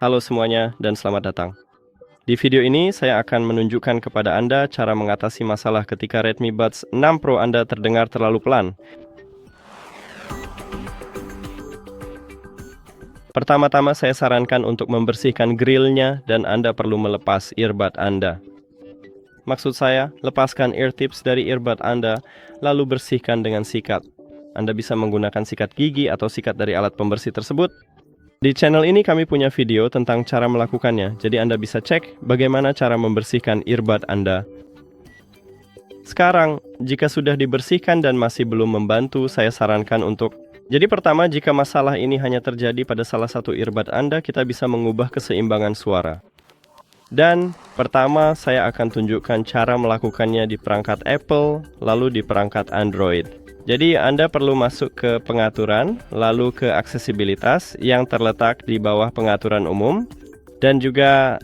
Halo semuanya dan selamat datang. Di video ini saya akan menunjukkan kepada Anda cara mengatasi masalah ketika Redmi Buds 6 Pro Anda terdengar terlalu pelan. Pertama-tama saya sarankan untuk membersihkan grillnya dan Anda perlu melepas earbud Anda. Maksud saya, lepaskan ear tips dari earbud Anda, lalu bersihkan dengan sikat. Anda bisa menggunakan sikat gigi atau sikat dari alat pembersih tersebut. Di channel ini kami punya video tentang cara melakukannya, jadi Anda bisa cek bagaimana cara membersihkan earbud Anda. Sekarang, jika sudah dibersihkan dan masih belum membantu, saya sarankan untuk... Jadi pertama, jika masalah ini hanya terjadi pada salah satu earbud Anda, kita bisa mengubah keseimbangan suara. Dan pertama, saya akan tunjukkan cara melakukannya di perangkat Apple, lalu di perangkat Android. Jadi Anda perlu masuk ke pengaturan, lalu ke aksesibilitas yang terletak di bawah pengaturan umum. Dan juga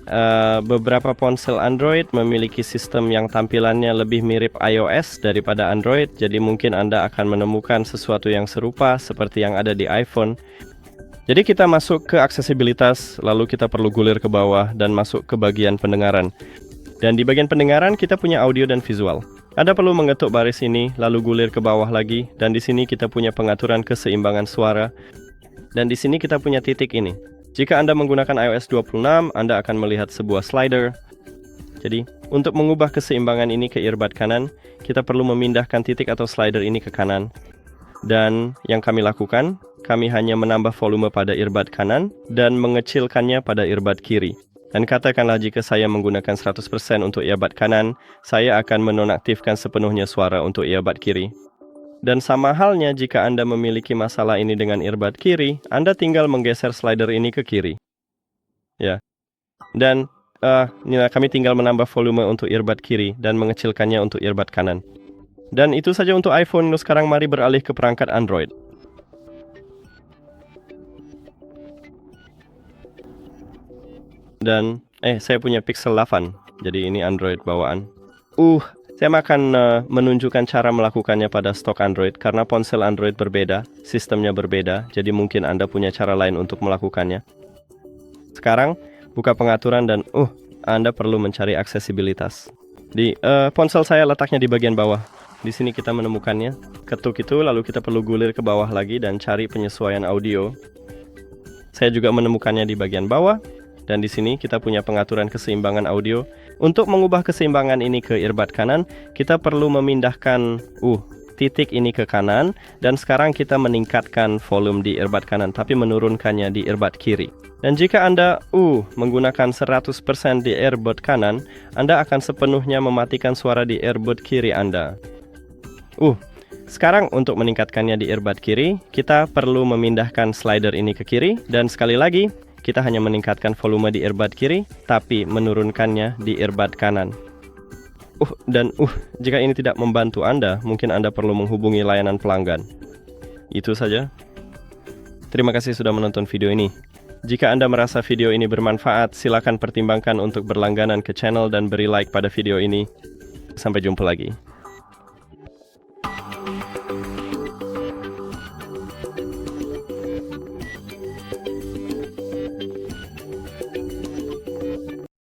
beberapa ponsel Android memiliki sistem yang tampilannya lebih mirip iOS daripada Android. Jadi mungkin Anda akan menemukan sesuatu yang serupa seperti yang ada di iPhone. Jadi kita masuk ke aksesibilitas, lalu kita perlu gulir ke bawah dan masuk ke bagian pendengaran. Dan di bagian pendengaran kita punya audio dan visual. Anda perlu mengetuk baris ini, lalu gulir ke bawah lagi, dan di sini kita punya pengaturan keseimbangan suara. Dan di sini kita punya titik ini. Jika Anda menggunakan iOS 26, Anda akan melihat sebuah slider. Jadi, untuk mengubah keseimbangan ini ke earbud kanan, kita perlu memindahkan titik atau slider ini ke kanan. Dan yang kami lakukan, kami hanya menambah volume pada earbud kanan dan mengecilkannya pada earbud kiri. Dan katakanlah jika saya menggunakan 100% untuk earbud kanan, saya akan menonaktifkan sepenuhnya suara untuk earbud kiri. Dan sama halnya jika Anda memiliki masalah ini dengan earbud kiri, Anda tinggal menggeser slider ini ke kiri. Ya. Dan kami tinggal menambah volume untuk earbud kiri dan mengecilkannya untuk earbud kanan. Dan itu saja untuk iPhone. Sekarang mari beralih ke perangkat Android. Dan saya punya Pixel 8, jadi ini Android bawaan. Saya akan menunjukkan cara melakukannya pada stok Android karena ponsel Android berbeda, sistemnya berbeda, jadi mungkin Anda punya cara lain untuk melakukannya. Sekarang buka pengaturan dan Anda perlu mencari aksesibilitas. Di ponsel saya letaknya di bagian bawah. Di sini kita menemukannya. Ketuk itu, lalu kita perlu gulir ke bawah lagi dan cari penyesuaian audio. Saya juga menemukannya di bagian bawah. Dan di sini kita punya pengaturan keseimbangan audio. Untuk mengubah keseimbangan ini ke earbud kanan, kita perlu memindahkan titik ini ke kanan. Dan sekarang kita meningkatkan volume di earbud kanan, tapi menurunkannya di earbud kiri. Dan jika Anda menggunakan 100% di earbud kanan, Anda akan sepenuhnya mematikan suara di earbud kiri Anda. Sekarang untuk meningkatkannya di earbud kiri, kita perlu memindahkan slider ini ke kiri. Dan sekali lagi, kita hanya meningkatkan volume di earbud kiri, tapi menurunkannya di earbud kanan. Jika ini tidak membantu Anda, mungkin Anda perlu menghubungi layanan pelanggan. Itu saja. Terima kasih sudah menonton video ini. Jika Anda merasa video ini bermanfaat, silakan pertimbangkan untuk berlangganan ke channel dan beri like pada video ini. Sampai jumpa lagi.